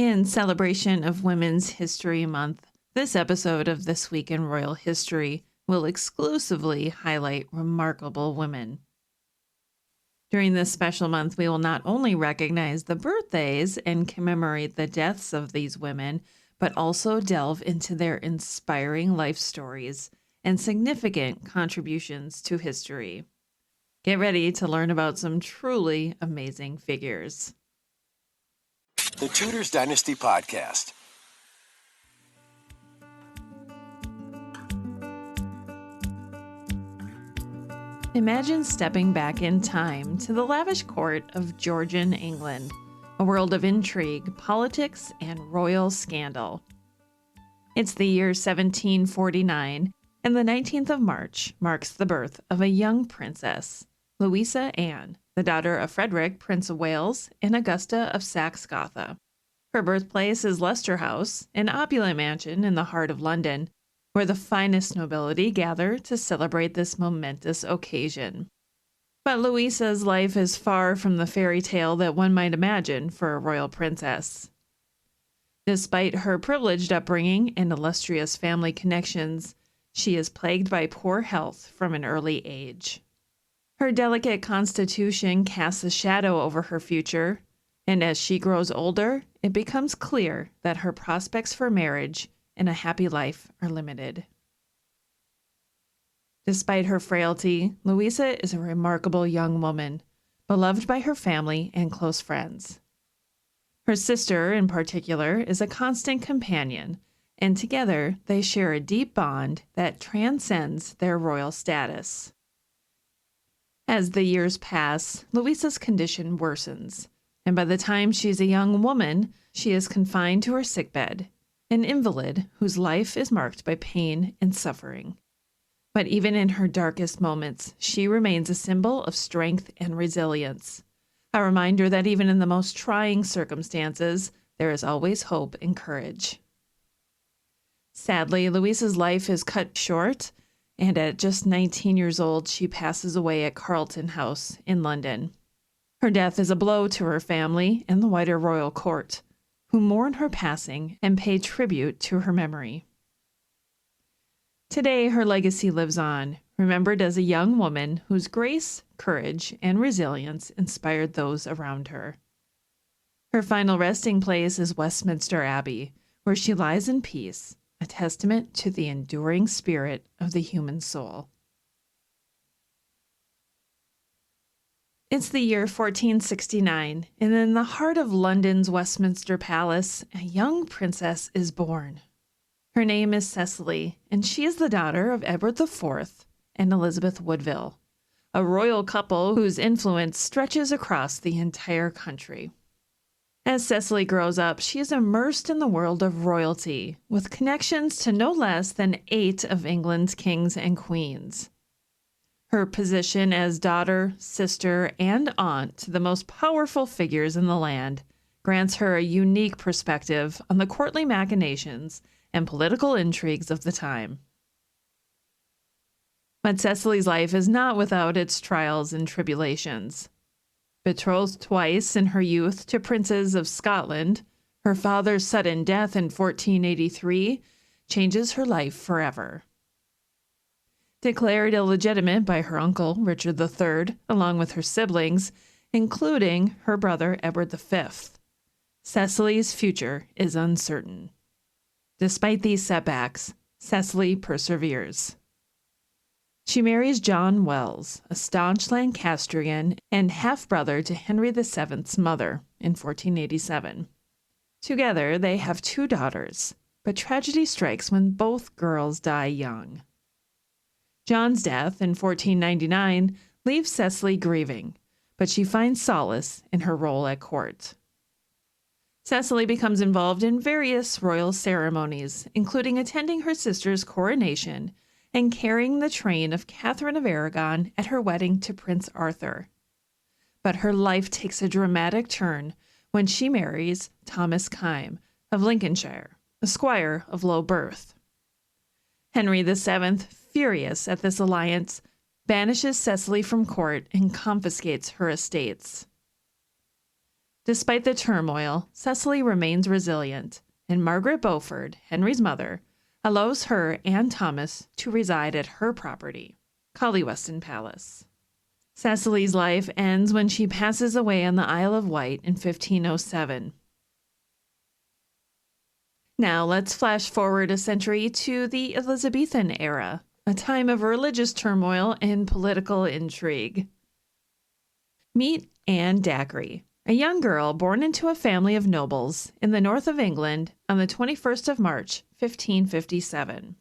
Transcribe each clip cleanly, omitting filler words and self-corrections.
In celebration of Women's History Month, this episode of This Week in Royal History will exclusively highlight remarkable women. During this special month, we will not only recognize the birthdays and commemorate the deaths of these women, but also delve into their inspiring life stories and significant contributions to history. Get ready to learn about some truly amazing figures. The Tudors Dynasty Podcast. Imagine stepping back in time to the lavish court of Georgian England, a world of intrigue, politics, and royal scandal. It's the year 1749, and the 19th of March marks the birth of a young princess, Louisa Anne, the daughter of Frederick, Prince of Wales, and Augusta of Saxe-Gotha. Her birthplace is Leicester House, an opulent mansion in the heart of London, where the finest nobility gather to celebrate this momentous occasion. But Louisa's life is far from the fairy tale that one might imagine for a royal princess. Despite her privileged upbringing and illustrious family connections, she is plagued by poor health from an early age. Her delicate constitution casts a shadow over her future, and as she grows older, it becomes clear that her prospects for marriage and a happy life are limited. Despite her frailty, Louisa is a remarkable young woman, beloved by her family and close friends. Her sister, in particular, is a constant companion, and together they share a deep bond that transcends their royal status. As the years pass, Louisa's condition worsens, and by the time she's a young woman, she is confined to her sickbed, an invalid whose life is marked by pain and suffering. But even in her darkest moments, she remains a symbol of strength and resilience, a reminder that even in the most trying circumstances, there is always hope and courage. Sadly, Louisa's life is cut short, and at just 19 years old, she passes away at Carlton House in London. Her death is a blow to her family and the wider royal court, who mourn her passing and pay tribute to her memory. Today, her legacy lives on, remembered as a young woman whose grace, courage, and resilience inspired those around her. Her final resting place is Westminster Abbey, where she lies in peace, a testament to the enduring spirit of the human soul. It's the year 1469, and in the heart of London's Westminster Palace, a young princess is born. Her name is Cecily, and she is the daughter of Edward IV and Elizabeth Woodville, a royal couple whose influence stretches across the entire country. As Cecily grows up, she is immersed in the world of royalty, with connections to no less than 8 of England's kings and queens. Her position as daughter, sister, and aunt to the most powerful figures in the land grants her a unique perspective on the courtly machinations and political intrigues of the time. But Cecily's life is not without its trials and tribulations. Betrothed twice in her youth to princes of Scotland, her father's sudden death in 1483 changes her life forever. Declared illegitimate by her uncle, Richard III, along with her siblings, including her brother Edward V, Cecily's future is uncertain. Despite these setbacks, Cecily perseveres. She marries John Wells, a staunch Lancastrian and half-brother to Henry VII's mother, in 1487. Together, they have 2 daughters, but tragedy strikes when both girls die young. John's death in 1499 leaves Cecily grieving, but she finds solace in her role at court. Cecily becomes involved in various royal ceremonies, including attending her sister's coronation and carrying the train of Catherine of Aragon at her wedding to Prince Arthur. But her life takes a dramatic turn when she marries Thomas Kyme of Lincolnshire, a squire of low birth. Henry VII, furious at this alliance, banishes Cecily from court and confiscates her estates. Despite the turmoil, Cecily remains resilient, and Margaret Beaufort, Henry's mother, allows her and Thomas to reside at her property, Collyweston Palace. Cecily's life ends when she passes away on the Isle of Wight in 1507. Now let's flash forward a century to the Elizabethan era, a time of religious turmoil and political intrigue. Meet Anne Dacre, a young girl born into a family of nobles in the north of England on the 21st of March, 1557.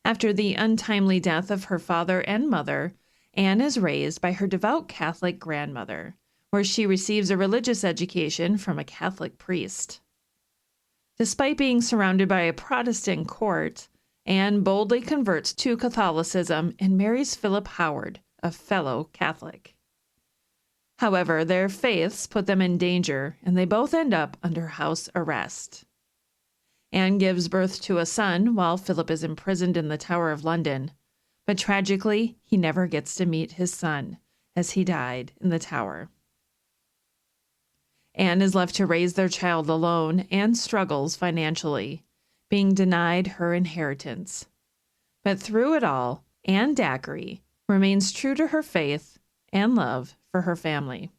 After the untimely death of her father and mother, Anne is raised by her devout Catholic grandmother, where she receives a religious education from a Catholic priest. Despite being surrounded by a Protestant court, Anne boldly converts to Catholicism and marries Philip Howard, a fellow Catholic. However, their faiths put them in danger, and they both end up under house arrest. Anne gives birth to a son while Philip is imprisoned in the Tower of London, but tragically, he never gets to meet his son, as he died in the tower. Anne is left to raise their child alone and struggles financially, being denied her inheritance. But through it all, Anne Dacre remains true to her faith and love for her family.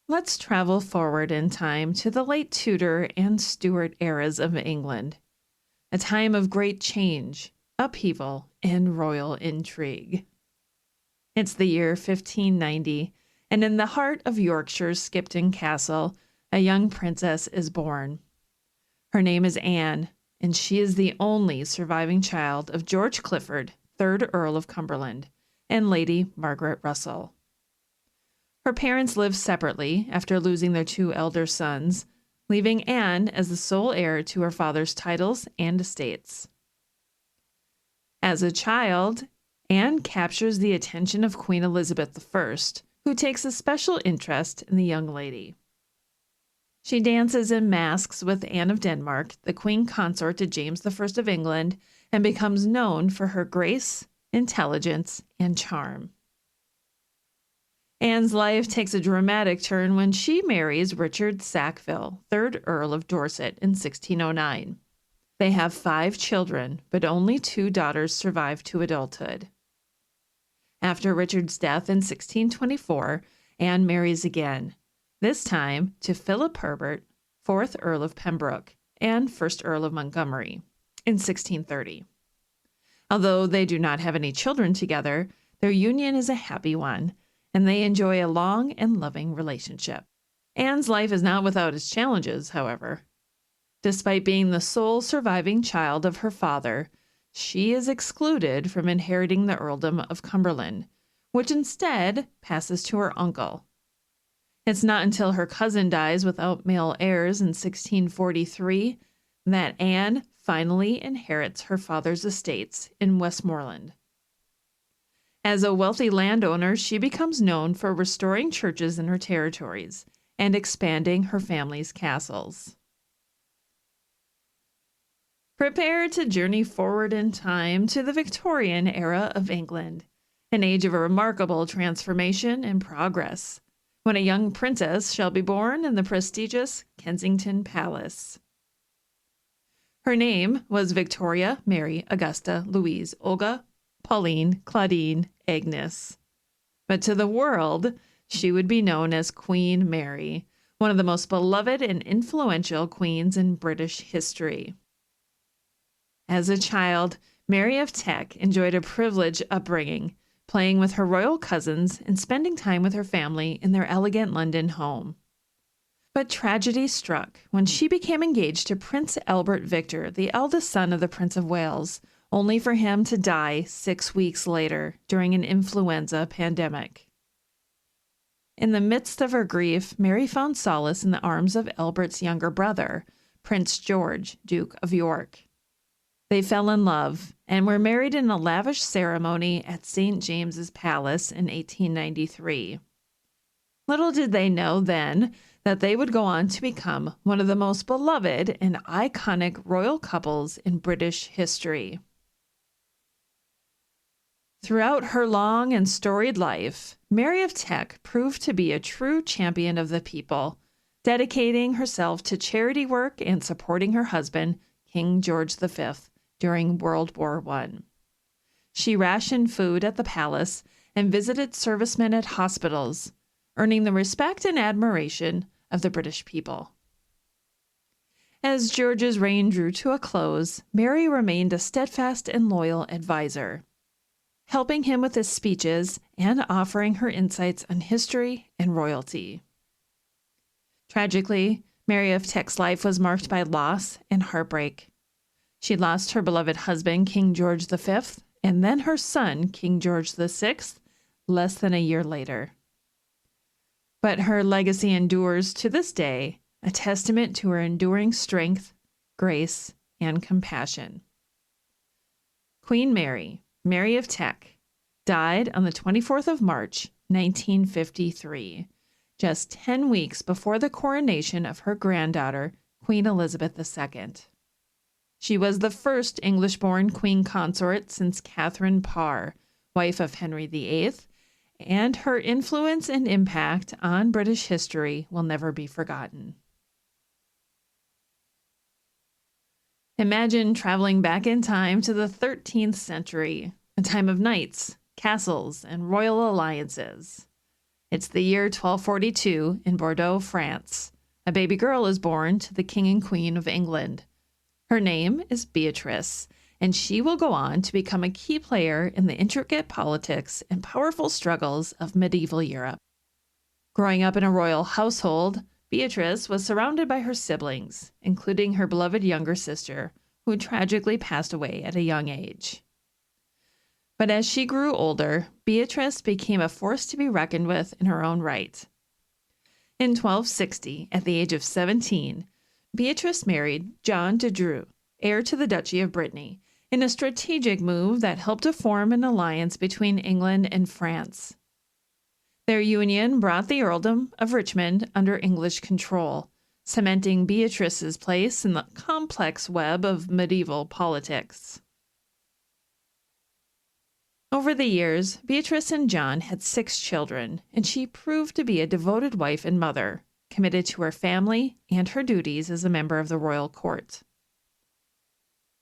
Let's travel forward in time to the late Tudor and Stuart eras of England, a time of great change, upheaval, and royal intrigue. It's the year 1590, and in the heart of Yorkshire's Skipton Castle, a young princess is born. Her name is Anne, and she is the only surviving child of George Clifford, 3rd Earl of Cumberland, and Lady Margaret Russell. Her parents lived separately after losing their 2 elder sons, leaving Anne as the sole heir to her father's titles and estates. As a child, Anne captures the attention of Queen Elizabeth I, who takes a special interest in the young lady. She dances and masks with Anne of Denmark, the queen consort to James I of England, and becomes known for her grace, intelligence, and charm. Anne's life takes a dramatic turn when she marries Richard Sackville, 3rd Earl of Dorset, in 1609. They have 5 children, but only 2 daughters survive to adulthood. After Richard's death in 1624, Anne marries again, this time to Philip Herbert, 4th Earl of Pembroke, and 1st Earl of Montgomery, in 1630. Although they do not have any children together, their union is a happy one, and they enjoy a long and loving relationship. Anne's life is not without its challenges, however. Despite being the sole surviving child of her father, she is excluded from inheriting the earldom of Cumberland, which instead passes to her uncle. It's not until her cousin dies without male heirs in 1643 that Anne finally inherits her father's estates in Westmoreland. As a wealthy landowner, she becomes known for restoring churches in her territories and expanding her family's castles. Prepare to journey forward in time to the Victorian era of England, an age of a remarkable transformation and progress, when a young princess shall be born in the prestigious Kensington Palace. Her name was Victoria Mary Augusta Louise Olga Pauline Claudine Agnes. But to the world, she would be known as Queen Mary, one of the most beloved and influential queens in British history. As a child, Mary of Teck enjoyed a privileged upbringing, playing with her royal cousins and spending time with her family in their elegant London home. But tragedy struck when she became engaged to Prince Albert Victor, the eldest son of the Prince of Wales, only for him to die 6 weeks later during an influenza pandemic. In the midst of her grief, Mary found solace in the arms of Albert's younger brother, Prince George, Duke of York. They fell in love and were married in a lavish ceremony at St. James's Palace in 1893. Little did they know then that they would go on to become one of the most beloved and iconic royal couples in British history. Throughout her long and storied life, Mary of Teck proved to be a true champion of the people, dedicating herself to charity work and supporting her husband, King George V, during World War I. She rationed food at the palace and visited servicemen at hospitals, earning the respect and admiration of the British people. As George's reign drew to a close, Mary remained a steadfast and loyal advisor, helping him with his speeches and offering her insights on history and royalty. Tragically, Mary of Teck's life was marked by loss and heartbreak. She lost her beloved husband, King George V, and then her son, King George VI, less than a year later. But her legacy endures to this day, a testament to her enduring strength, grace, and compassion. Queen Mary, Mary of Teck, died on the 24th of March, 1953, just 10 weeks before the coronation of her granddaughter, Queen Elizabeth II. She was the first English-born queen consort since Catherine Parr, wife of Henry VIII, and her influence and impact on British history will never be forgotten. Imagine traveling back in time to the 13th century, a time of knights, castles, and royal alliances. It's the year 1242 in Bordeaux, France. A baby girl is born to the King and Queen of England. Her name is Beatrice, and she will go on to become a key player in the intricate politics and powerful struggles of medieval Europe. Growing up in a royal household, Beatrice was surrounded by her siblings, including her beloved younger sister, who tragically passed away at a young age. But as she grew older, Beatrice became a force to be reckoned with in her own right. In 1260, at the age of 17, Beatrice married John de Dreux, heir to the Duchy of Brittany, in a strategic move that helped to form an alliance between England and France. Their union brought the earldom of Richmond under English control, cementing Beatrice's place in the complex web of medieval politics. Over the years, Beatrice and John had 6 children, and she proved to be a devoted wife and mother, committed to her family and her duties as a member of the royal court.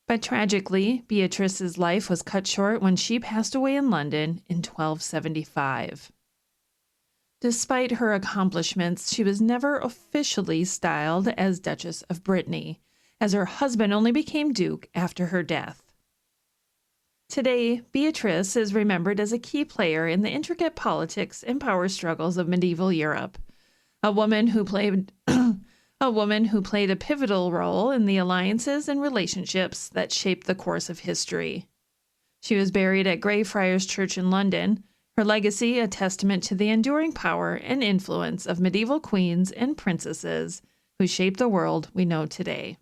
But tragically, Beatrice's life was cut short when she passed away in London in 1275. Despite her accomplishments, she was never officially styled as Duchess of Brittany, as her husband only became Duke after her death. Today, Beatrice is remembered as a key player in the intricate politics and power struggles of medieval Europe, a woman who played a pivotal role in the alliances and relationships that shaped the course of history. She was buried at Greyfriars Church in London, her legacy a testament to the enduring power and influence of medieval queens and princesses who shaped the world we know today.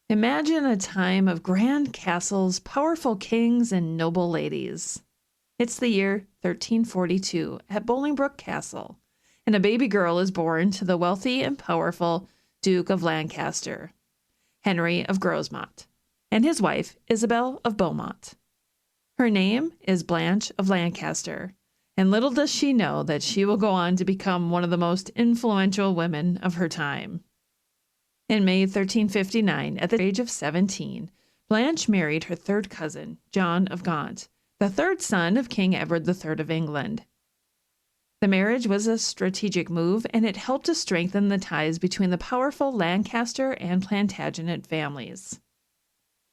Imagine a time of grand castles, powerful kings, and noble ladies. It's the year 1342 at Bolingbroke Castle, and a baby girl is born to the wealthy and powerful Duke of Lancaster, Henry of Grosmont, and his wife, Isabel of Beaumont. Her name is Blanche of Lancaster, and little does she know that she will go on to become one of the most influential women of her time. In May 1359, at the age of 17, Blanche married her third cousin, John of Gaunt, the third son of King Edward III of England. The marriage was a strategic move, and it helped to strengthen the ties between the powerful Lancaster and Plantagenet families.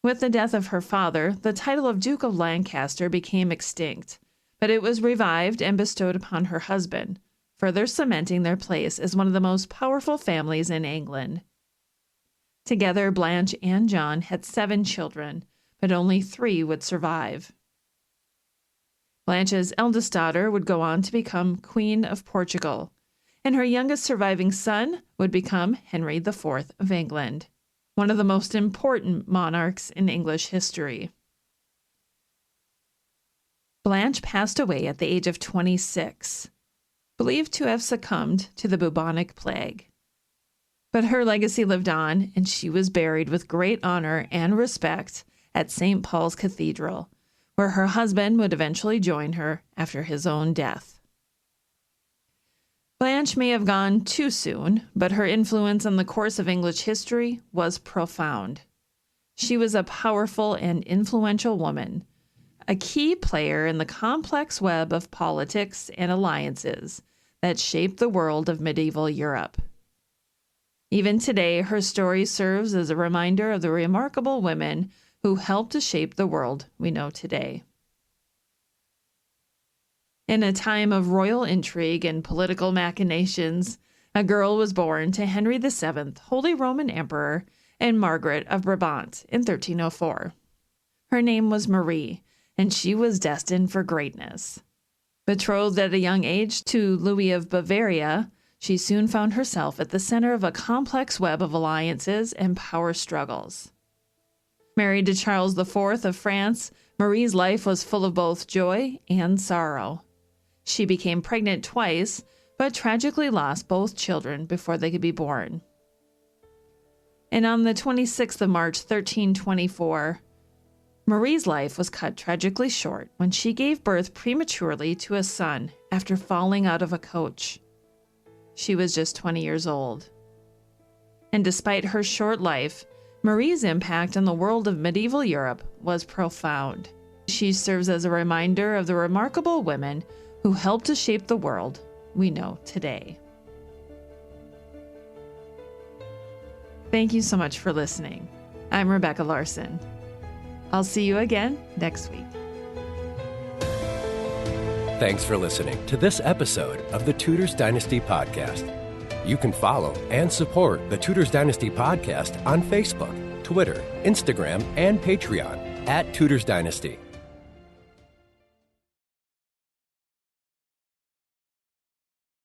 With the death of her father, the title of Duke of Lancaster became extinct, but it was revived and bestowed upon her husband, further cementing their place as one of the most powerful families in England. Together, Blanche and John had 7 children, but only 3 would survive. Blanche's eldest daughter would go on to become Queen of Portugal, and her youngest surviving son would become Henry IV of England, one of the most important monarchs in English history. Blanche passed away at the age of 26, believed to have succumbed to the bubonic plague. But her legacy lived on, and she was buried with great honor and respect at St. Paul's Cathedral, where her husband would eventually join her after his own death. Blanche may have gone too soon, but her influence on the course of English history was profound. She was a powerful and influential woman, a key player in the complex web of politics and alliances that shaped the world of medieval Europe. Even today, her story serves as a reminder of the remarkable women who helped to shape the world we know today. In a time of royal intrigue and political machinations, a girl was born to Henry VII, Holy Roman Emperor, and Margaret of Brabant in 1304. Her name was Marie, and she was destined for greatness. Betrothed at a young age to Louis of Bavaria, she soon found herself at the center of a complex web of alliances and power struggles. Married to Charles IV of France, Marie's life was full of both joy and sorrow. She became pregnant twice, but tragically lost both children before they could be born. And on the 26th of March, 1324, Marie's life was cut tragically short when she gave birth prematurely to a son after falling out of a coach. She was just 20 years old. And despite her short life, Marie's impact on the world of medieval Europe was profound. She serves as a reminder of the remarkable women who helped to shape the world we know today. Thank you so much for listening. I'm Rebecca Larson. I'll see you again next week. Thanks for listening to this episode of the Tudors Dynasty Podcast. You can follow and support the Tudors Dynasty Podcast on Facebook, Twitter, Instagram, and Patreon @Tudors Dynasty.